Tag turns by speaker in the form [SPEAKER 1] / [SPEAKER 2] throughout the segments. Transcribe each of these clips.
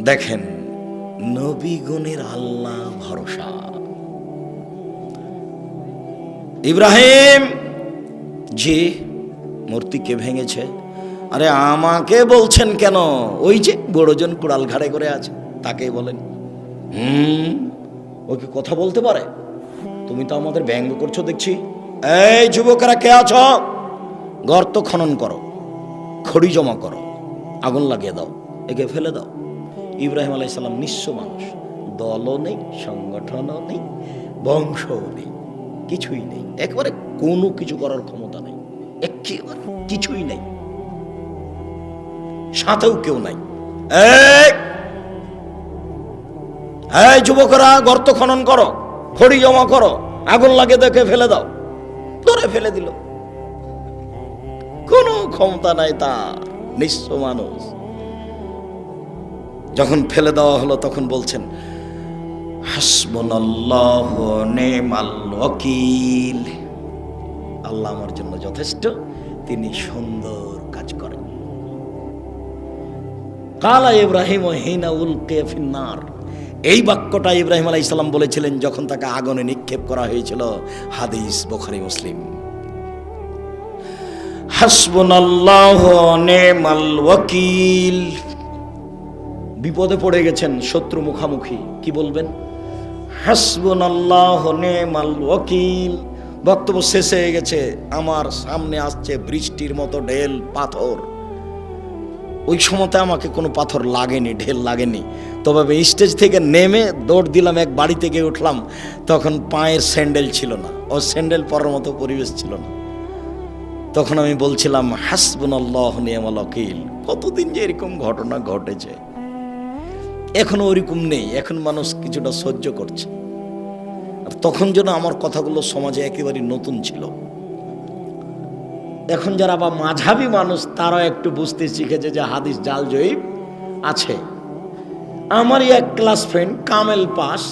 [SPEAKER 1] দেখেন নবীগণের আল্লাহ ভরসা। ইব্রাহিম জি মূর্তি কে ভেঙেছে? আরে আমাকে বলছেন কেন? ওই যে বড়জন কুড়াল ঘাড়ে করে আছে তাকে বলেন। ও কি কথা বলতে পারে? তুমি তো আমাদের ব্যঙ্গ করছো দেখছি। এই যুবকেরা কে আছো? গর্ত খনন করো, খড়ি জমা করো, আগুন লাগিয়ে দাও, একে ফেলে দাও। ইব্রাহিম আলাইহিস সালাম নিঃস্ব মানুষ, দলও নেই, সংগঠনও নেই, বংশও নেই, কিছুই নেই, একেবারে কোনো কিছু করার ক্ষমতা নেই, একেবারে কিছুই নেই, সাথেও কেউ নাই। এই যুবকরা গর্ত খনন করো, খড়ি জমা করো, আগুন লাগিয়ে দেখে ফেলে দাও। ধরে ফেলে দিল, কোনো ক্ষমতা নাই তার, নিঃস্ব মানুষ। যখন ফেলে দেওয়া হলো তখন বলছেন হাসবুনাল্লাহু ওয়া নি'মাল ওয়াকিল, আল্লাহ আমার জন্য যথেষ্ট, তিনি সুন্দর কাজ করেন। কালা ইব্রাহিম হিনা উলকিয়া ফিন্নার, এই বাক্যটা ইব্রাহিম আলাইহিস সালাম বলেছিলেন যখন তাকে আগুনে নিক্ষেপ করা হয়েছিল। হাদিস বুখারী মুসলিম। হাসবুনাল্লাহু ওয়া নি'মাল ওয়াকিল, বিপদে পড়ে গেছেন, শত্রু মুখামুখি, কি বলবেন? হাসবুনাল্লাহু ওয়া নি'মাল ওয়াকিল। বক্তব্য শেষ হয়ে গেছে, আমার সামনে আসছে বৃষ্টির মতো ঢেল পাথর। ওই সময়তে আমাকে কোনো পাথর লাগেনি, ঢেল লাগেনি, তবে আমি স্টেজ থেকে নেমে দৌড় দিলাম, এক বাড়ি থেকে উঠলাম, তখন পায়ের স্যান্ডেল ছিল না, ও স্যান্ডেল পরার মতো পরিবেশ ছিল না। তখন আমি বলছিলাম হাসবুনাল্লাহু ওয়া নি'মাল ওয়াকিল। কতদিন যে এরকম ঘটনা ঘটেছে, এখনো ওরকম নেই, এখন মানুষ কিছুটা সহ্য করছে। আর তখন যেন আমার কথাগুলো সমাজে একেবারে নতুন ছিল। এখন যারা বা মাঝাবি মানুষ তারাও একটু বুঝতে শিখেছে যে হাদিস জাল জয়ীব আছে। আমারই এক ক্লাস ফ্রেন্ড কামেল পাস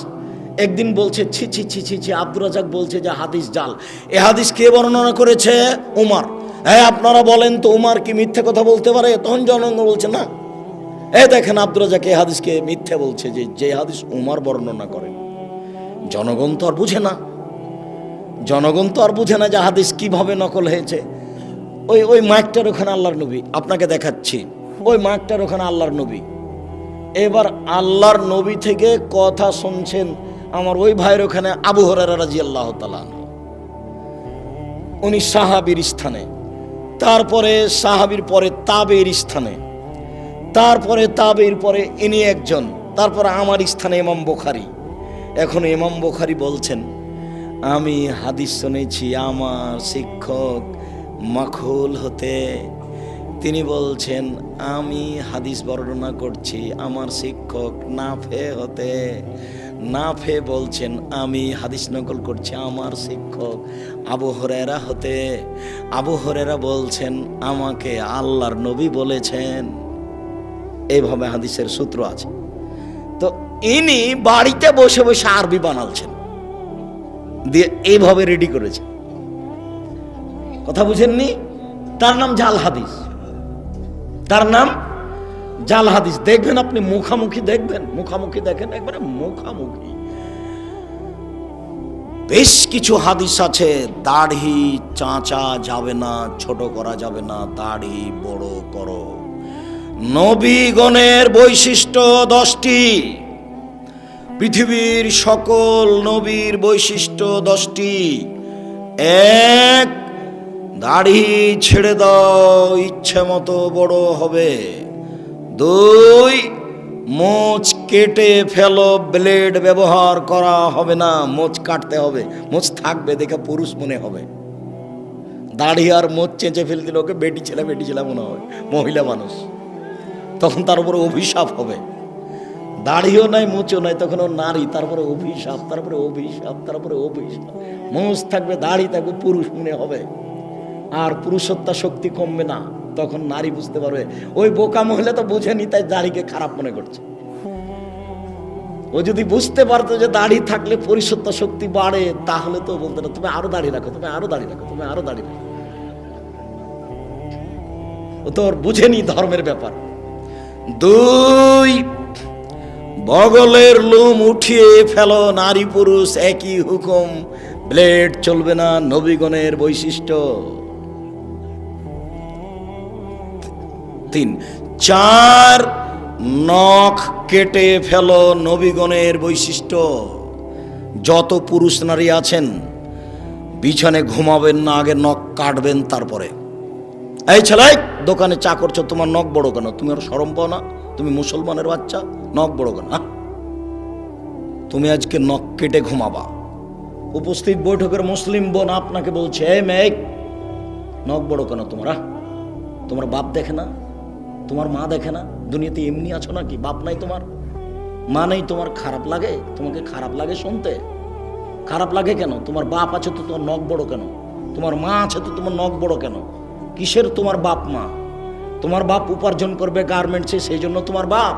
[SPEAKER 1] একদিন বলছে ছি ছি ছি ছি ছি, আব্দুর রাজ্জাক বলছে যে হাদিস জাল। এ হাদিস কে বর্ণনা করেছে? উমার। হ্যাঁ আপনারা বলেন তো উমার কি মিথ্যে কথা বলতে পারে? তখন জনগণ বলছে না। দেখেন আব্দুর রাজ্জাক এই হাদিসকে মিথ্যে বলছে, যে হাদিস উমার বর্ণনা করেন। জনগণ তো আর বুঝে না, জনগণ তো আর বুঝে না যে হাদিস কিভাবে নকল হয়েছে। ওই মাইকটার ওখানে আল্লাহর নবী, আপনাকে দেখাচ্ছি, ওই মাইকটার ওখানে আল্লাহর নবী। এবার আল্লাহর নবী থেকে কথা শুনছেন আমার ওই ভাইয়ের ওখানে আবু হুরায়রা রাদিয়াল্লাহু তাআলা আনহু, উনি সাহাবীর স্থানে, তারপরে সাহাবীর পরে তাবেঈর স্থানে, তারপরে তাবেঈর পরে ইনি একজন, তারপরে আমার স্থানে ইমাম বুখারী। এখন ইমাম বুখারী বলছেন আমি হাদিস শুনেছি আমার শিক্ষক মাখুল হতে। তিনি বলছেন আমি হাদিস বর্ণনা করছি আমার শিক্ষক নাফে হতে। নাফে বলছেন আমি হাদিস নকল করছি আমার শিক্ষক আবু হুরায়রা হতে। আবু হুরায়রা বলছেন আমাকে আল্লাহর নবী বলেছেন। এইভাবে হাদিসের সূত্র আছে। তো ইনি বাড়িতে বসে বসে আরবি বানালছেন, দিয়ে এইভাবে রেডি করেছেন। কথা বুঝেননি? তার নাম জাল হাদিস, তার নাম জাল হাদিস। দেখবেন আপনি মুখামুখি দেখবেন, মুখামুখি দেখেন, একবারে মুখামুখি। বেশ কিছু হাদিস আছে দাড়ি চাঁচা যাবে না, ছোট করা যাবে না, দাড়ি বড় করো। নবীগণের বৈশিষ্ট্য 10টি, পৃথিবীর সকল নবীর বৈশিষ্ট্য 10টি। 1, দাড়ি ছেড়ে দাও, ইচ্ছে মতো বড় হবে। 2, মোচ কেটে ফেলো, ব্লেড ব্যবহার করা হবে না, মোচ কাটতে হবে, মোচ থাকবে দেখে পুরুষ মনে হবে। দাড়ি আর মোচ চেঁচে ফেল দিলে ওকে বেটি ছেলে মনে হয়, মহিলা মানুষ, তখন তার উপরে অভিশাপ হবে। দাড়িও নাই মোচও নাই, তখন ও নারী, তারপরে অভিশাপ, তারপরে অভিশাপ, তারপরে অভিশাপ। মোচ থাকবে, দাড়ি থাকবে, পুরুষ মনে হবে, আর পুরুষত্ব শক্তি কমবে না। তখন নারী বুঝতে পারবে, ওই বোকা মহিলা তো বুঝেনি তাই দাড়িকে খারাপ মনে করছে। ও যদি বুঝতে পারতো যে দাড়ি থাকলে পুরুষত্ব শক্তি বাড়ে, তাহলে তো বলতো না তুমি আরো দাড়ি রাখো, তুমি আরো দাড়ি রাখো, তুমি আরো দাড়ি রাখো। ও তো বুঝেনি ধর্মের ব্যাপার। দুই, বগলের লোম উঠিয়ে ফেলো, নারী পুরুষ একই হুকুম, ব্লেড চলবে না, নবীগণের বৈশিষ্ট্য। তিন, চার, নখ কেটে ফেলো, নবীগণের বৈশিষ্ট্য। যত পুরুষ নারী আছেন বিছানে ঘুমাবেন না, আগে নখ কাটবেন তারপরে। এই ছেলে, দোকানে চা করছো, তোমার নখ বড় কেন? তুমি আর শরম পাও না? তুমি মুসলমানের বাচ্চা, নখ বড় কেন? তুমি আজকে নখ কেটে ঘুমাবা। উপস্থিত বৈঠকের মুসলিম বোন আপনাকে বলছে, এই মেয়ে, নখ বড় কেন তোমার? তোমার বাপ দেখে না? তোমার মা দেখে না? দুনিয়াতে এমনি আছো নাকি? বাপ নাই তোমার, মা নেই তোমার? খারাপ লাগে? তোমাকে খারাপ লাগে শুনতে? খারাপ লাগে কেন? তোমার বাপ আছে তো তোমার নখ বড় কেন? তোমার মা আছে তো তোমার নখ বড় কেন? কিসের তোমার বাপ মা? তোমার বাপ উপার্জন করবে গার্মেন্টসে, সেই জন্য তোমার বাপ।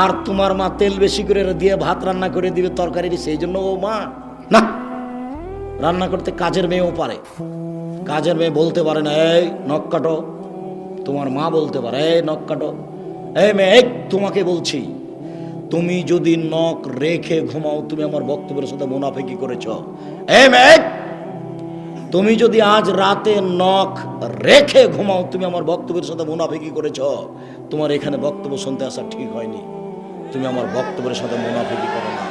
[SPEAKER 1] আর তোমার মা তেল বেশি করে দিয়ে ভাত রান্না করে দিবে তরকারি, সেই জন্য ও মা না। রান্না করতে কাজের মেয়েও পারে, কাজের মেয়ে বলতে পারে না এই নখ কাটো? তোমার মা বলতে পারে এই নখ কাটো। এই মেয়ে, তোমাকে বলছি, তুমি যদি নখ রেখে ঘুমাও, তুমি আমার বক্তব্যের সাথে মুনাফিকি করেছ। এই মেয়ে, তুমি যদি আজ রাতে নখ রেখে ঘুমাও, তুমি আমার বক্তব্যের সাথে মুনাফিকি করেছ। তোমার এখানে বক্তব্য শুনতে আসা ঠিক হয়নি, তুমি আমার বক্তব্যের সাথে মুনাফিকি করো না।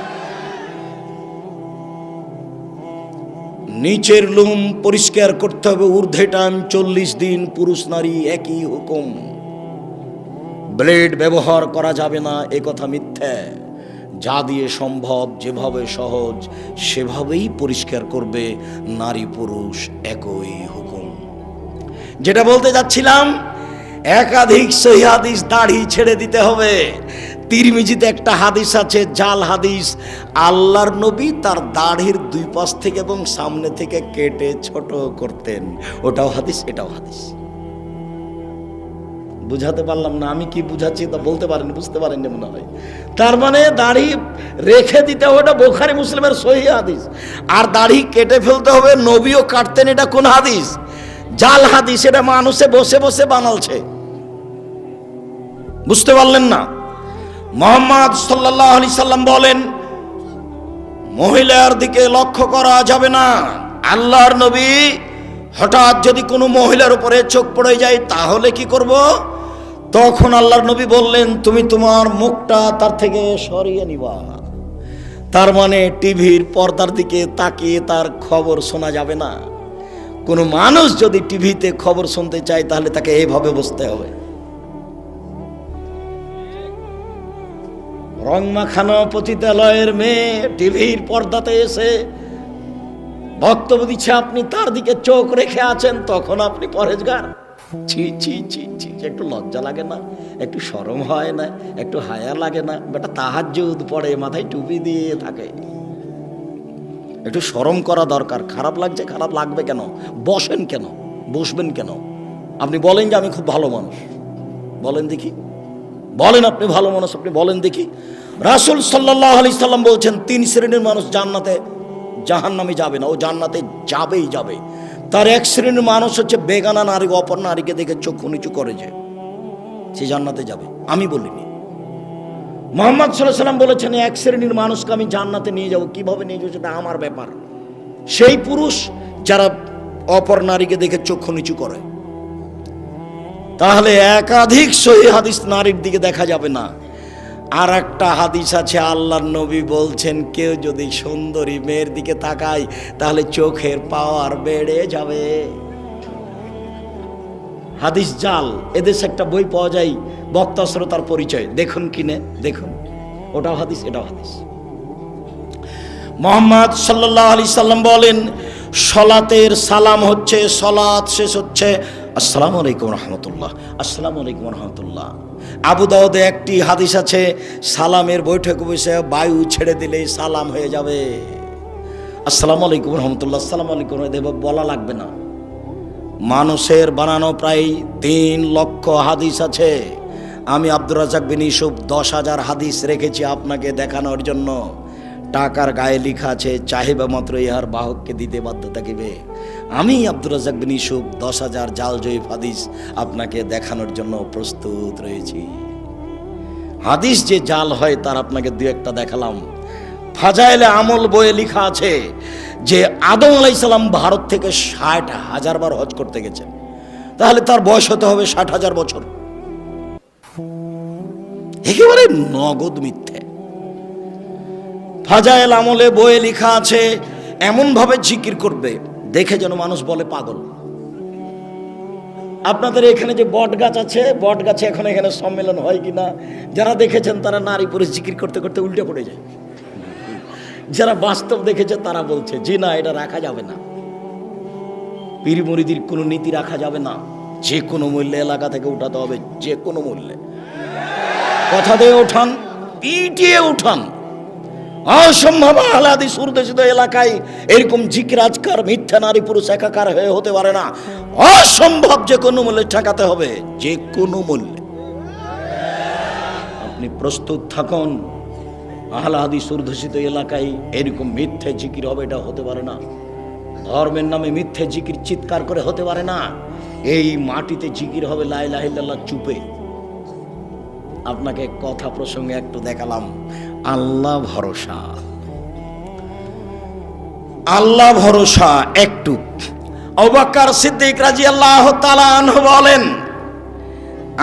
[SPEAKER 1] নিচের লোম পরিষ্কার করতে হবে, ঊর্ধ্বে টাইম 40 দিন, পুরুষ নারী একই হুকুম। ব্লেড ব্যবহার করা যাবে না, এ কথা মিথ্যা। যা দিয়ে সম্ভব, যেভাবে সহজ সেভাবেই পরিষ্কার করবে, নারী পুরুষ একই হুকুম। যেটা বলতে যাচ্ছিলাম, একাধিক সহিহ হাদিস, দাড়ি ছেড়ে দিতে হবে। তিরমিজিতে একটা হাদিস আছে, জাল হাদিস, আল্লাহর নবী তার দাড়ির দুই পাশ থেকে এবং সামনে থেকে কেটে ছোট করতেন। ওটাও হাদিস, এটাও হাদিস। বুঝাতে পারলাম না? আমি কি বুঝাচ্ছি তা বলতে পারেন, বুঝতে পারেননি মনে হয়। তার মানে দাড়ি রেখে দিতে হবে, এটা বুখারী মুসলিমের সহিহ হাদিস। আর দাড়ি কেটে ফেলতে হবে, নবীও কাটতেন, এটা কোন হাদিস? জাল হাদিস। এটা মানুষে বসে বসে বানালছে, বুঝতে পারলেন না? মুহাম্মদ সাল্লাল্লাহু আলাইহি সাল্লাম বলেন, মহিলার দিকে লক্ষ্য করা যাবে না। আল্লাহর নবী হঠাৎ যদি কোনো মহিলার উপরে চোখ পড়ে যায় তাহলে কি করব? তখন আল্লাহর নবী বললেন, তুমি তোমার মুখটা তার থেকে সরিয়ে নিবা। তার মানে টিভির পর্দার দিকে তাকিয়ে তার খবর শোনা যাবে না। কোনো মানুষ যদি টিভিতে খবর শুনতে চায় তাহলে তাকে এইভাবে বসতে হবে। রং মাখানো পতিতালয়ের মেয়ে টিভির পর্দাতে এসে বক্তব্য দিচ্ছে, আপনি তার দিকে চোখ রেখে আছেন, তখন আপনি পরেজগার? ছি ছি ছি ছি, একটু লজ্জা লাগে না? একটু শরম হয় না? একটু হায়া লাগে না? বেটা তাহাজ্জুদ পড়ে, মাথায় টুপি দিয়ে থাকে, একটু শরম করা দরকার। খারাপ লাগছে? খারাপ লাগবে কেন? বসেন কেন? বসবেন কেন? আপনি বলেন যে আমি খুব ভালো মানুষ, বলেন দেখি, বলেন আপনি ভালো মানুষ, আপনি বলেন দেখি। রাসূল সাল্লাল্লাহু আলাইহি সাল্লাম বলছেন, 3 শ্রেণীর মানুষ জান্নাতে, জাহান্নামে যাবে না, ও জান্নাতে যাবেই যাবে। তার এক শ্রেণীর মানুষ হচ্ছে বেগানা নারী, অপর নারীকে দেখে চক্ষু নিচু করে, যে সে জান্নাতে যাবে। আমি বলিনি, মুহাম্মদ সাল্লাল্লাহু আলাইহি সাল্লাম বলেছেন, এক শ্রেণীর মানুষকে আমি জান্নাতে নিয়ে যাব। কিভাবে নিয়ে যাবো সেটা আমার ব্যাপার। সেই পুরুষ যারা অপর নারীকে দেখে চক্ষু নিচু করে। তাহলে একাধিক সহিহ হাদিস, নারীর দিকে দেখা যাবে না। আর একটা হাদিস আছে, আল্লাহর নবী বলছেন, কেউ যদি সুন্দরী মেয়ের দিকে তাকায় তাহলে চোখের পাওয়ার বেড়ে যাবে। হাদিস জাল। এদেশে একটা বই পাওয়া যায়, বক্তা শ্রোতার পরিচয়, দেখুন কিনে দেখুন, ওটাও হাদিস, এটাও হাদিস। মুহাম্মদ সাল্লাল্লাহু আলাইহি সাল্লাম বলেন, সলাতের সালাম হচ্ছে, সলাত শেষ হচ্ছে আসসালামু আলাইকুম রহমতুল্লাহ, আসসালামু আলাইকুম রহমতুল্লাহ। আবু দাউদে একটি হাদিস আছে, সালামের বৈঠকে বসে বায়ু ছেড়ে দিলেই সালাম হয়ে যাবে। আসসালামু আলাইকুম রহমতুল্লাহ, আসসালামু আলাইকুম বলা লাগবে না। মানুষের বানানো প্রায় 3 লক্ষ হাদিস আছে। আমি আব্দুর রাজ্জাক বিন ইউসুফ 10,000 হাদিস রেখেছি আপনাকে দেখানোর জন্য। টাকার গায়ে লেখা আছে, চাহিবা মাত্র ইহার বাহককে দিতে বাধ্য থাকিবে। আমি আব্দুর রাজ্জাক বিন ইউসুফ 10,000 জাল জয়ীফ হাদিস আপনাকে দেখানোর জন্য প্রস্তুত রয়েছি। হাদিস যে জাল হয় তার আপনাকে দু একটা দেখালাম। ফাজাইলে আমল বইয়ে লেখা আছে যে আদম আলাইহিস সালাম ভারত থেকে 60,000 বার হজ করতে গেছেন, তাহলে তার বয়স হতে হবে 60,000 বছর। একেবারে নগদ মিথ্যে। ফাজাইল আমলে বইয়ে লেখা আছে এমন ভাবে জিকির করবে দেখে যেন মানুষ বলে পাগল। আপনাদের এখানে যে বট গাছ আছে, বট গাছে এখন এখানে সম্মেলন হয় কিনা, যারা দেখেছেন তারা নারী পুরুষ জিকির করতে করতে উল্টে পড়ে যায়। যারা বাস্তব দেখেছে তারা বলছে জি না, এটা রাখা যাবে না, পীর মুরিদির কোনো নীতি রাখা যাবে না, যে কোনো মূল্যে এলাকা থেকে উঠাতে হবে, যে কোনো মূল্যে। কথা দিয়ে উঠান, পিটিয়ে উঠান। অসম্ভব আহলে হাদিস উর্দুশিত এলাকায় এরকম জিকির আজকার মিথ্যা নারী পুরুষ একাকার হয়ে হতে পারে না। অসম্ভব, যে কোনো মূল্যে ঠেকাতে হবে, যে কোনো মূল্যে। আপনি প্রস্তুত থাকুন। আহলে হাদিস উর্দুশিত এলাকায় এরকম মিথ্যে জিকির হবে, এটা হতে পারে না। ধর্মের নামে মিথ্যে জিকির চিৎকার করে হতে পারে না। এই মাটিতে জিকির হবে লা ইলাহা ইল্লাল্লাহ চুপে। আপনাকে কথা প্রসঙ্গে একটু দেখালাম। আল্লাহ ভরসা, আল্লাহ ভরসা একটু। আবু বকর সিদ্দিক রাদিয়াল্লাহু তাআলা আনহু বলেন,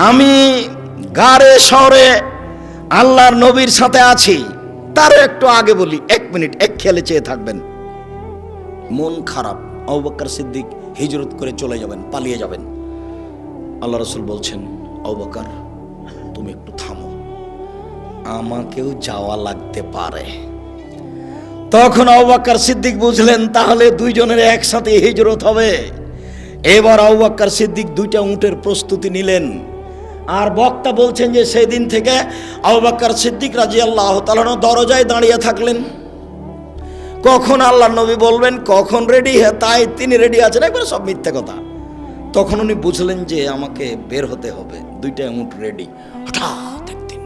[SPEAKER 1] আমি গারে শহরে আল্লাহর নবীর সাথে আছি। তার একটু আগে বলি, 1 মিনিট এক খেয়ালে চেয়ে থাকবেন। মন খারাপ, আবু বকর সিদ্দিক হিজরত করে চলে যাবেন, পালিয়ে যাবেন। আল্লাহ রাসূল বলছেন, আবু বকর তুমি একটু থামো, আমাকেও যাওয়া লাগতে পারে। তখন আবু বকর সিদ্দিক বুঝলেন তাহলে দুইজনের একসাথে হিজরত হবে। এবার আবু বকর সিদ্দিক 2টা উটের প্রস্তুতি নিলেন। আর বক্তা বলছেন যে সেই দিন থেকে আবু বকর সিদ্দিক রাদিয়াল্লাহু তাআলা দরজায় দাঁড়িয়ে থাকলেন। কখন আল্লাহর নবী বলবেন, কখন রেডি, তাই তিনি রেডি আছেন, একবার সব মিথ্যে কথা। তখন উনি বুঝলেন যে আমাকে বের হতে হবে, 2টা উট রেডি। হঠাৎ একদিন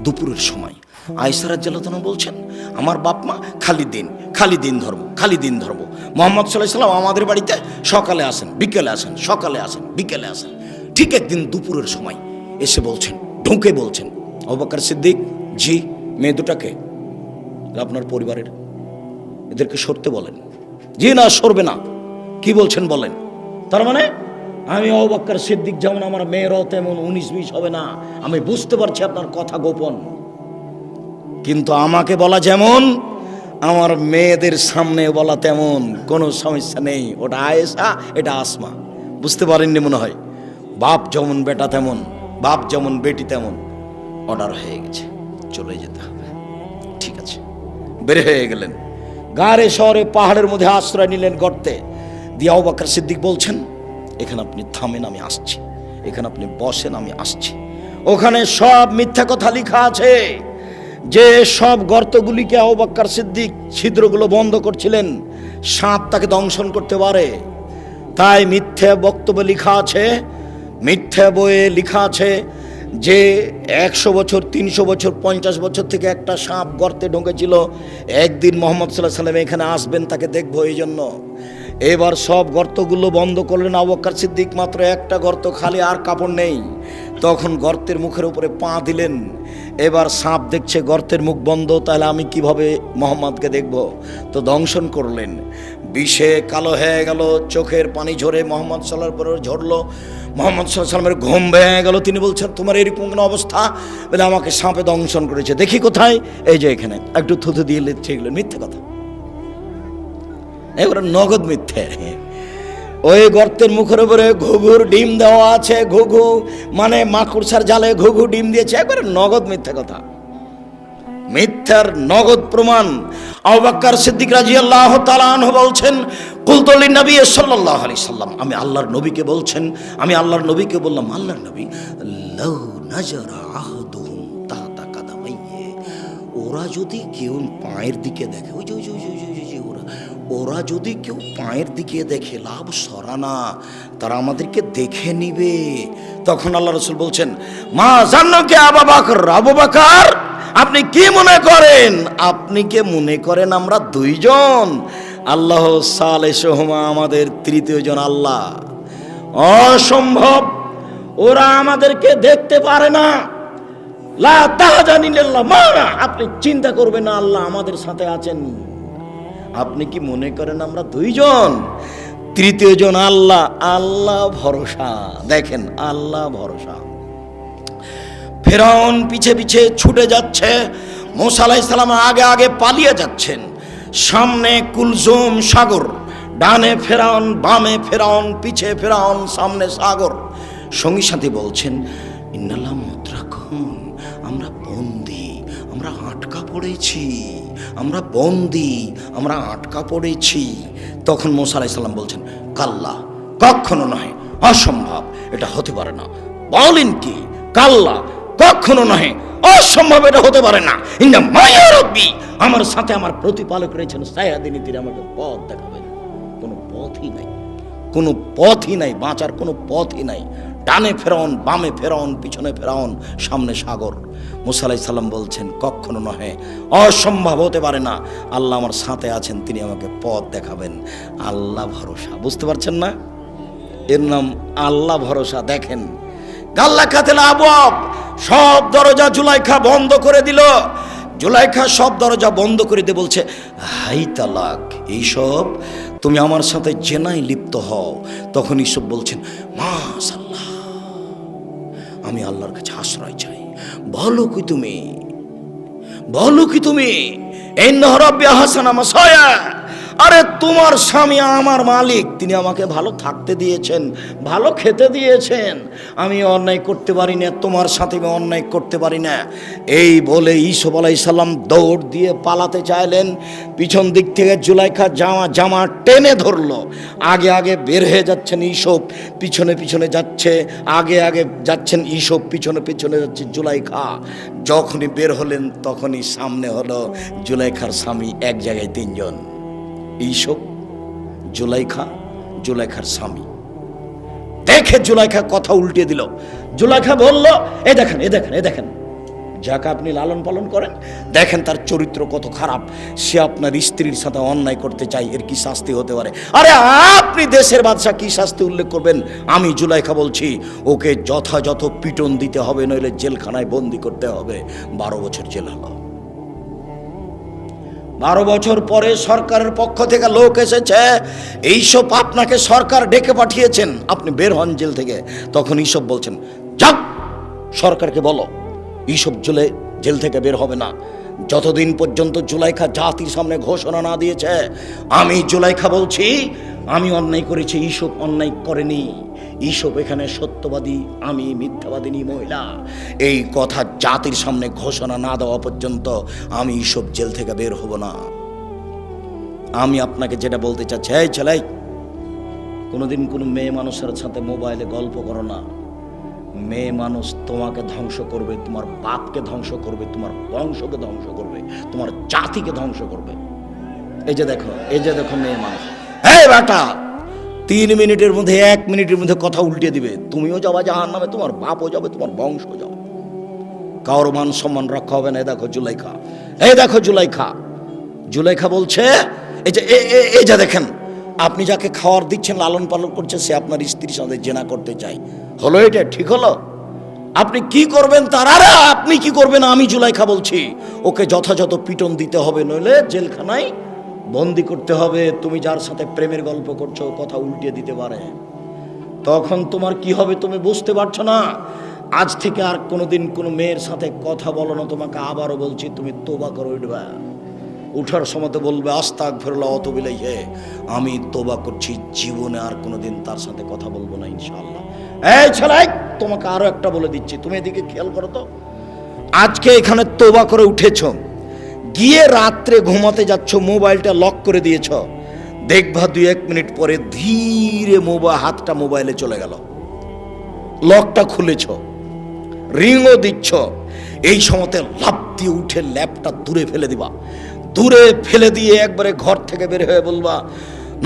[SPEAKER 1] দুপুরের সময় আয়েশা রাদিয়াল্লাহু তাআলা বলছেন, আমার বাপ মা খালি দিন ধর্ম, খালি দিন ধর্ম। মুহাম্মদ সাল্লাল্লাহু আলাইহি ওয়াসাল্লাম আমাদের বাড়িতে সকালে আসেন, বিকেলে আসেন, সকালে আসেন, বিকেলে আসেন। ঠিক একদিন দুপুরের সময় এসে বলছেন, ঢুকে বলছেন, আবু বকর সিদ্দিক, জি মেয়ে দুটাকে আপনার পরিবারের, এদেরকে সরতে বলেন। জি না, সরবে না। কি বলছেন বলেন। তার মানে আমি আবু বকর সিদ্দিক যেমন, আমার মেয়েরাও তেমন 19-20 হবে না। আমি বুঝতে পারছি আপনার কথা গোপন, কিন্তু আমাকে বলা যেমন, আমার মেয়েদের সামনে বলা তেমন, কোনো সমস্যা নেই। ওটা আয়েশা, এটা আসমা। বুঝতে পারেননি মনে হয়। বাপ যেমন বেটা তেমন, বাপ যেমন বেটি তেমন। অর্ডার হয়ে গেছে, চলে যেতে হবে। ঠিক আছে, বের হয়ে গেলেন। গাড়ে শহরে পাহাড়ের মধ্যে আশ্রয় নিলেন, গর্তে। দিয়ে আবু বকর সিদ্দিক বলছেন, এখানে আপনি থামেন, আমি আসছি। এখানে আপনি বসেন, আমি আসছি। ওখানে সব মিথ্যা কথা লেখা আছে, যে সব গর্তগুলিকে আবু বকর সিদ্দিক ছিদ্রগুলো বন্ধ করছিলেন, সাপ তাকে দংশন করতে পারে। তাই মিথ্যা বক্তব্য লেখা আছে, মিথ্যা বইয়ে লেখা আছে যে 100 বছর, 300 বছর, 50 বছর থেকে একটা সাপ গর্তে ঢুকেছিল। একদিন মুহাম্মদ সাল্লাল্লাহু আলাইহি ওয়াসাল্লাম এখানে আসবেন, তাকে দেখবো এই জন্য। এবার সব গর্তগুলো বন্ধ করলেন আবু বকর সিদ্দিক, মাত্র একটা গর্ত খালি, আর কাপড় নেই। তখন গর্তের মুখের উপরে পা দিলেন। এবার সাপ দেখছে গর্তের মুখ বন্ধ, তাহলে আমি কিভাবে মোহাম্মদকে দেখব? তো দংশন করলেন। বিষে কালো হয়ে গেল, চোখের পানি ঝরে মোহাম্মদ সাল্লাল্লাহু আলাইহি ওয়াসাল্লাম ঝরলো। মোহাম্মদ সাল্লাল্লাহু আলাইহি ওয়াসাল্লামের ঘুম ভেঙে গেল। তিনি বলছেন, তোমার এরকম কোনো অবস্থা? বলে, আমাকে সাপে দংশন করেছে। দেখি কোথায়? এই যে এখানে। একটু থুতু দিয়ে লিখে গেলেন। মিথ্যে কথা, এবার নগদ মিথ্যে। ওই গর্তের মুখের উপরে ঘুঘুর ডিম দেওয়া আছে। ঘুঘু মানে মাকড়সার জালে ঘুঘু ডিম দিয়েছে। একবারে নগদ মিথ্যা কথা, মিথ্যার নগদ প্রমাণ। আবু বকর সিদ্দিক রাদিয়াল্লাহু তাআলা আনহু বলছেন, কুলতু লিন নবী সাল্লাল্লাহু আলাইহি সাল্লাম, আমি আল্লাহর নবীকে বলছেন, আমি আল্লাহর নবীকে বললাম, আল্লাহর নবী, লাউ নাজারা আহাদুহুম তাহতা কাদামাইহি, ওরা যদি কেউ পায়ের দিকে দেখে, ওই যে ওরা যদি কেউ পায়ের দিকে দেখে, লাভ সরানা, তারা আমাদেরকে দেখে নিবে। তখন আল্লাহ রাসূল বলছেন, মা জান্নাকে আবু বকর, আবু বকর আপনি কি মনে করেন? আপনি কে মনে করেন আমরা দুইজন? আল্লাহ সালেহুমা, আমাদের তৃতীয় জন আল্লাহ। অসম্ভব, ওরা আমাদেরকে দেখতে পারে না। লা তাহজান ইল্লাল্লাহ মা'না, আপনি চিন্তা করবেন না, আল্লাহ আমাদের সাথে আছেন। আপনি কি মনে করেন আমরা দুইজন? তৃতীয় জন আল্লাহ, আল্লাহ ভরসা। দেখেন, আল্লাহ ভরসা। ফিরআউন পিছে পিছে ছুটে যাচ্ছে, মূসা আলাইহিস সালাম আগে আগে পালিয়ে যাচ্ছেন। সামনে কুলজুম সাগর, ডানে ফিরআউন, বামে ফিরআউন, পিছে ফিরআউন, সামনে সাগর। সঙ্গী সাথী বলছেন, ইন্নাল্লাহ মুদরাকুন, আমরা বন্দী, আমরা আটকা পড়েছি, আমরা বন্দী, আমরা আটকা পড়েছি। তখন মূসা আলাইহিস সালাম বলছেন, কাল্লা, কখনো নয়, অসম্ভব, এটা হতে পারে না। বলেন কি? কাল্লা, কখনো নয়, অসম্ভব, এটা হতে পারে না। ইন্না মায়া রব্বি, আমার সাথে আমার প্রতিপালক রয়েছেন, সায়াদিনী, তিনি আমাকে পথ দেখাবেন। কোনো পথই নাই, কোনো পথই নাই, বাঁচার কোনো পথই নাই। ডানে ফেরাউন, বামে ফেরাউন, পিছনে ফেরাউন, সামনে সাগর। মূসা আলাইহিস সালাম বলছেন, কখনো নহে, অসম্ভব, হতে পারে না। আল্লাহ আমার সাথে আছেন, তিনি আমাকে পথ দেখাবেন। আল্লাহ ভরসা, বুঝতে পারছেন না? এর নাম আল্লাহ ভরসা। দেখেন, গাল্লাকাতিল আবওয়াব, সব দরজা জুলাইখা বন্ধ করে দিল। জুলাইখা সব দরজা বন্ধ করে দিয়ে বলছে, হাই তালাক, এইসব তুমি আমার সাথে জেনায় লিপ্ত হও। তখন ইসব বলছেন, মাশাআল্লাহ, আমি আল্লাহর কাছে আশ্রয় চাই। বলো কি তুমি, বলো কি তুমি, ইন্নাহু রাব্বি আহসানা মাসায়া, আরে তোমার স্বামী আমার মালিক, তিনি আমাকে ভালো থাকতে দিয়েছেন, ভালো খেতে দিয়েছেন, আমি অন্যায় করতে পারি না, তোমার সাথে আমি অন্যায় করতে পারি না। এই বলে ইউসুফ আলাইহিস সালাম দৌড় দিয়ে পালাতে চাইলেন। পিছন দিক থেকে জুলাইখা জামা টেনে ধরলো। আগে আগে বের হয়ে যাচ্ছেন ইউসুফ, পিছনে পিছনে যাচ্ছে, আগে আগে যাচ্ছেন ইউসুফ, পিছনে পিছনে যাচ্ছে জুলাইখা। যখনই বের হলেন তখনই সামনে হলো জুলাইখার স্বামী, এক জায়গায় তিনজন, ইউসুফ, জুলাইখা, জুলাইখার স্বামী। দেখে জুলাইখা কথা উল্টে দিল। জুলাইখা বলল, এ দেখেন, এ দেখেন, এ দেখেন, যাকে আপনি লালন পালন করেন, দেখেন তার চরিত্র কত খারাপ, সে আপনার স্ত্রীর সাথে অন্যায় করতে চাই, এর কি শাস্তি হতে পারে? আরে আপনি দেশের বাদশা, কি শাস্তি উল্লেখ করবেন? আমি জুলাইখা বলছি, ওকে যথাযথ পিটন দিতে হবে, নইলে জেলখানায় বন্দি করতে হবে। 12 বছর জেল হলো। 12 বছর পরে সরকারের পক্ষ থেকে লোক এসেছে, এইসব আপনাকে সরকার ডেকে পাঠিয়েছেন, আপনি বের হন জেল থেকে। তখন এইসব বলছেন, যাও, সরকারকে বলো এইসব জেল থেকে বের হবে না, যতদিন পর্যন্ত জুলাইখা জাতির সামনে ঘোষণা না দিয়েছে। আমি জুলাইখা বলছি, আমি অন্যায় করেছি, এইসব অন্যায় করেনি। এইসব এখানে সত্যবাদী, আমি মিথ্যাবাদিনী মহিলা। এই কথা জাতির সামনে ঘোষণা না দেওয়া পর্যন্ত আমি এইসব জেল থেকে বের হব না। আমি আপনাকে যেটা বলতে চাচ্ছি, এই ছেলে, কোনোদিন কোনো মেয়ে মানুষের সাথে মোবাইলে গল্প করো না। মেয়ে মানুষ তোমাকে ধ্বংস করবে, তোমার বাপকে ধ্বংস করবে, তোমার বংশকে ধ্বংস করবে, তোমার জাতিকে ধ্বংস করবে। এই যে দেখো, এই যে দেখো মেয়ে মানুষ, এই বেটা, 3 মিনিটের মধ্যে, 1 মিনিটের মধ্যে কথা উল্টে দিবে। তুমিও যাবা জাহান্নামে, তোমার বাপও যাবে, তোমার বংশ যাবে, কারো মান সম্মান রক্ষা হবে না। এই দেখো জুলাইখা, এই দেখো জুলাইখা। জুলাইখা বলছে, এই যে দেখেন, আপনি যাকে খাওয়ার দিচ্ছেন, লালন পালন করছে, সে আপনার স্ত্রীর সাথে জেনা করতে চাই। হলো এটা? ঠিক হলো? আপনি কি করবেন তার? আরে আপনি কি করবেন? আমি জুলাইখা বলছি, ওকে যথাযথ পিটন দিতে হবে, নইলে জেলখানায় বন্দি করতে হবে। তুমি যার সাথে প্রেমের গল্প করছো, কথা উল্টিয়ে দিতে পারে। তখন তোমার কি হবে তুমি বুঝতে পারছো না। আজ থেকে আর কোনোদিন কোনো মেয়ের সাথে কথা বলো না। তোমাকে আবারও বলছি, তুমি তোবা করে উঠবা। উঠার সময় বলবে, আস্তাগফিরুল্লাহ ওয়া আতুবু ইলাইহি, আমি তোবা করছি, জীবনে আর কোনোদিন তার সাথে কথা বলবো না ইনশাআল্লাহ। এই ছেলে, তোমাকে আরো একটা বলে দিচ্ছি, তুমি এদিকে খেয়াল করো তো। আজকে এখানে তোবা করে উঠেছো, গিয়ে রাত্রে ঘুমাতে যাচ্ছ, মোবাইলটা লক করে দিয়েছ, দেখবা 2-1 মিনিট পরে ধীরে হাতটা মোবাইলে চলে গেল, লকটা খুলেছ, রিংও দিচ্ছ। এই সময়তে লাফ দিয়ে উঠে ল্যাপটা দূরে ফেলে দিবা। দূরে ফেলে দিয়ে একবারে ঘর থেকে বের হয়ে বলবা,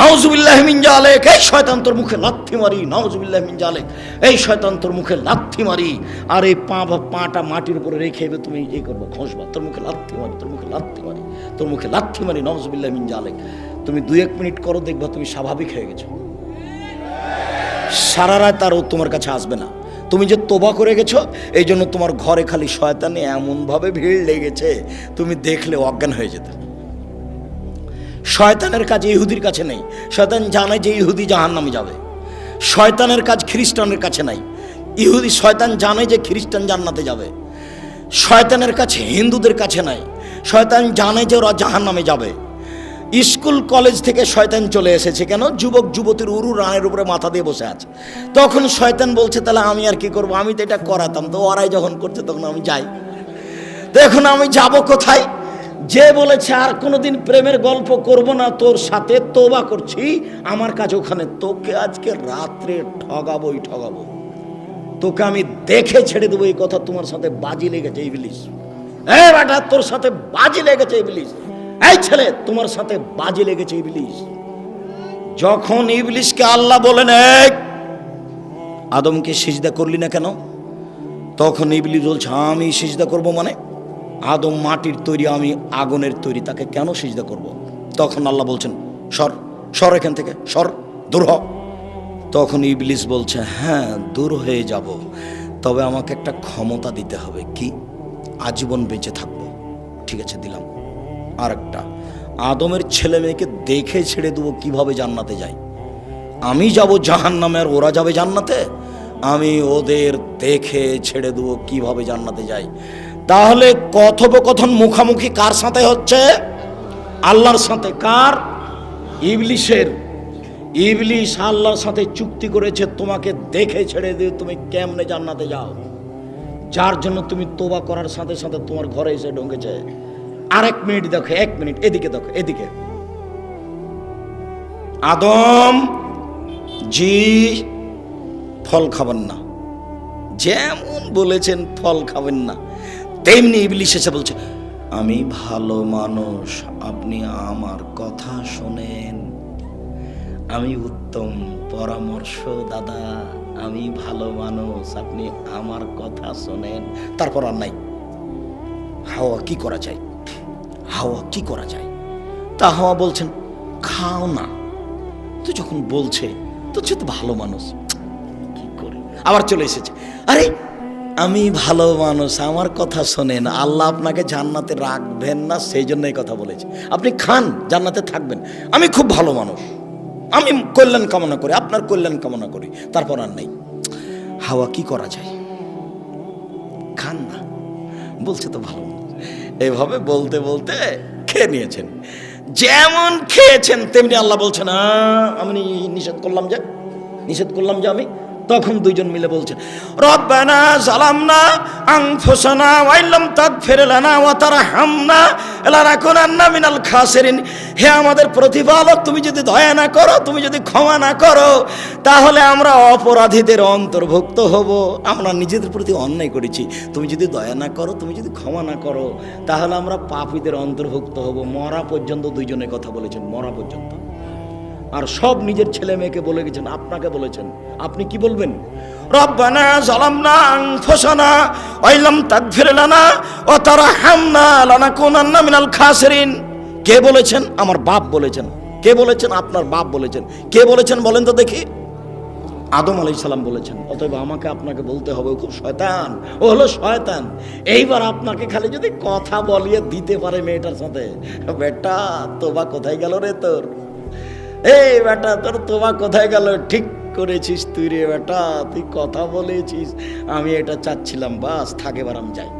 [SPEAKER 1] নাউজুবিল্লাহি মিন জালিক, এই শয়তান তোর মুখে লাথি মারি, নাউজুবিল্লাহি মিন জালিক, এই শয়তান তোর মুখে লাথি মারি। আর এই পাটা মাটির উপরে রেখে তুমি এই করবো, ঘষবা, তোর মুখে লাথি মারি, তোর মুখে লাথি মারি, তোর মুখে লাথি মারি, নাউজুবিল্লাহি মিন জালিক। তুমি 2-1 মিনিট করো, দেখবা তুমি স্বাভাবিক হয়ে গেছো। সারা রাত আর ও তোমার কাছে আসবে না। তুমি যে তোবা করে গেছো, এই জন্য তোমার ঘরে খালি শয়তানে এমনভাবে ভিড় লেগেছে, তুমি দেখলে অজ্ঞান হয়ে যেতে। শয়তানের কাজ ইহুদির কাছে নেই। শয়তান জানে যে ইহুদি জাহান্নামে যাবে। শয়তানের কাজ খ্রিস্টানের কাছে নাই। শয়তান জানে যে খ্রিস্টান জান্নাতে যাবে। শয়তানের কাছে হিন্দুদের কাছে নাই। শয়তান জানে যে ওরা জাহান্নামে যাবে। স্কুল কলেজ থেকে শয়তান চলে এসেছে কেন? যুবক যুবতীর উরু রানের উপরে মাথা দিয়ে বসে আছে। তখন শয়তান বলছে তাহলে আমি আর কি করব, আমি তো এটা করাতাম, তো ওরাই যখন করছে তখন আমি যাই, তো এখন আমি যাব কোথায়? যে বলেছে আর কোনোদিন প্রেমের গল্প করব না তোর সাথে, তোবা করছি, আমার কাছে ওখানে, তোকে আজকে রাত্রে ঠগাবোই ঠগাবো, তোকে আমি দেখে ছেড়ে দেবো। এই কথা তোমার সাথে বাজি লেগেছে ইবলিস। এই বেটা তোর সাথে বাজি লেগেছে ইবলিস। এই ছেলে তোমার সাথে বাজি লেগেছে ইবলিস। যখন ইবলিসকে আল্লাহ বলেন এই আদমকে সিজদা করলি না কেন, তখন ইবলিস বলছে আমি সিজদা করব মানে? আদম মাটির তৈরি, আমি আগুনের তৈরি, তাকে কেন সিজদা করব? তখন আল্লাহ বলছেন সর, সর এখান থেকে, সর, দূর হ। তখন ইবলিস বলছে হ্যাঁ দূর হয়ে যাব, তবে আমাকে একটা ক্ষমতা দিতে হবে। কি? আজীবন বেঁচে থাকবো। ঠিক আছে দিলাম। আর একটা, আদমের ছেলে মেয়েকে দেখে ছেড়ে দেবো কিভাবে জান্নাতে যায়। আমি যাব জাহান্নামে আর ওরা যাবে জান্নাতে, আমি ওদের দেখে ছেড়ে দেবো কিভাবে জান্নাতে যায়। তাহলে কথোপকথন মুখামুখি কার সাথে হচ্ছে? আল্লাহর সাথে। কার? ইবলিসের। ইবলিস আল্লাহর সাথে চুক্তি করেছে তোমাকে দেখে ছেড়ে দিয়ে তুমি কেমনে জান্নাতে যাও, যার জন্য তুমি তোবা করার সাথে সাথে তোমার ঘরে এসে ঢুকেছে। আর 1 মিনিট দেখো, 1 মিনিট এদিকে দেখো, এদিকে। আদম জি ফল খাবেন না, যেমন বলেছেন ফল খাবেন না, তেমনি ইবলিস এসে বলছে আমি ভালো মানুষ, আপনি আমার কথা শোনেন, আমি উত্তম পরামর্শদাতা, আমি ভালো মানুষ, আপনি আমার কথা শোনেন। তারপর আর নাই। হাওয়া কি করা যায়? হাওয়া কি করা যায়? তা হাওয়া বলছেন খাও না। তো যখন বলছে তো সে তো ভালো মানুষ, কি করে আবার চলে এসেছে, আরে আমি ভালো মানুষ, আমার কথা শোনেন, আল্লাহ আপনাকে জান্নাতে রাখবেন না সেই জন্য এই কথা বলেছে, আপনি খান জান্নাতে থাকবেন, আমি খুব ভালো মানুষ, আমি কল্যাণ কামনা করি, আপনার কল্যাণ কামনা করি। তারপর আর নেই। হাওয়া কি করা যায়? খান না, বলছে তো ভালো মানুষ। এভাবে বলতে বলতে খেয়ে নিয়েছেন। যেমন খেয়েছেন তেমনি আল্লাহ বলছেন আমি নিষেধ করলাম যে আমি। তখন দুইজন মিলে বলছেন রব্বানা যালামনা আনফুসানা ওয়া ইল্লাম তাগফির লানা ওয়া তারহামনা লানাকুনান্না মিনাল খাসিরিন। হে আমাদের প্রতিপালক, তুমি যদি দয়া না করো, তুমি যদি ক্ষমা না করো, তাহলে আমরা অপরাধীদের অন্তর্ভুক্ত হব। আমরা নিজেদের প্রতি অন্যায় করেছি, তুমি যদি দয়া না করো, তুমি যদি ক্ষমা না করো, তাহলে আমরা পাপীদের অন্তর্ভুক্ত হব। মরা পর্যন্ত দুইজনে কথা বলেছেন, মরা পর্যন্ত। আর সব নিজের ছেলে মেয়েকে বলে গেছেন, আপনাকে বলেছেন, আপনি কি বলবেন? রব্বানা যালামনা আনফুসানা ওয়া ইল্লাম তাগফির লানা ওয়া তারহামনা লানাকুনান্না মিনাল খাসিরিন। কে বলেছেন? আমার বাপ বলেছেন। কে বলেছেন? আপনার বাপ বলেছেন। কে বলেছেন বলেন তো দেখি? আদম আলাইহিস সালাম বলেছেন। অতএব আমাকে আপনাকে বলতে হবে ও খুব শয়তান, ও হলো শয়তান। এইবার আপনাকে খালি যদি কথা বলিয়ে দিতে পারে মেয়েটার সাথে, বেটা তোবা কোথায় গেল রে তোর, এই বেটা তোর তোবা কোথায় গেল, ঠিক করেছিস তুই রে বেটা, তুই কথা বলেছিস, আমি এটা চাচ্ছিলাম, বাস থাক এবার আমি যাই।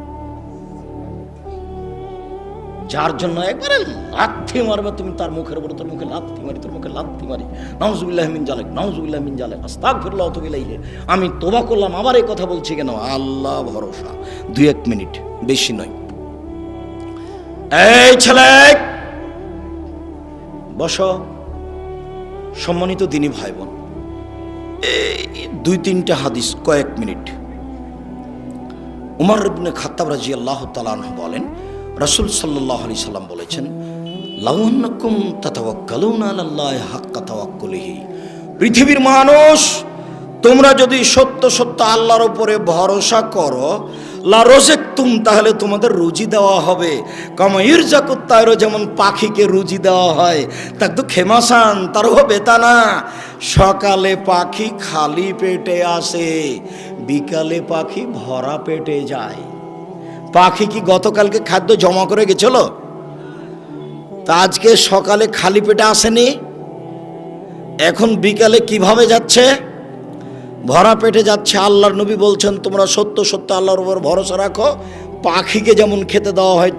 [SPEAKER 1] যার জন্য একবারে লাথি মারবে তুমি তার মুখের উপর, তোর মুখে লাথি মারি, তোর মুখে লাথি মারি, নাউজুবিল্লাহ মিন জালিক, নাউজুবিল্লাহ মিন জালিক, আস্তাগফিরুল্লাহ ওয়া আতুবু ইলাইহি। আমি তোবা করলাম, আবার এই কথা বলছি কেন? আল্লাহ ভরসা। 2-1 মিনিট, বেশি নয়। এই ছেলে বসো। সম্মানিত দিনী ভাই বোন, এই 2-3টা হাদিস, কয়েক মিনিট। উমর ইবনে খাত্তাব রাদিয়াল্লাহু তাআলা আনহু বলেন, রাসূল সাল্লাল্লাহু আলাইহি সাল্লাম বলেছেন, লাউ আন্নাকুম তাতাওয়াক্কালুনা আলাল্লাহি হাক্কা তাওয়াক্কুলিহি। পৃথিবীর মানুষ, তোমরা যদি সত্য সত্য আল্লাহর উপরে ভরসা করো, লা রোজেকতুম, তাহলে তোমাদের রুজি দেওয়া হবে। কামা ইরজাকুত তায়র, যেমন পাখিকে রুজি দেওয়া হয়। তাক তো খেমাসান তার হবে তা না। সকালে পাখি খালি পেটে আসে, বিকালে পাখি ভরা পেটে যায়। পাখি কি গতকালকে খাদ্য জমা করে গেছিল? তা আজকে সকালে খালি পেটে আসেনি, এখন বিকালে কিভাবে যাচ্ছে? ভরা পেটে যাচ্ছে। আল্লাহর নবী বলছেন তোমরা সত্য সত্য আল্লাহর উপর ভরসা রাখো, পাখিকে যেমন খেতে দেওয়া হয়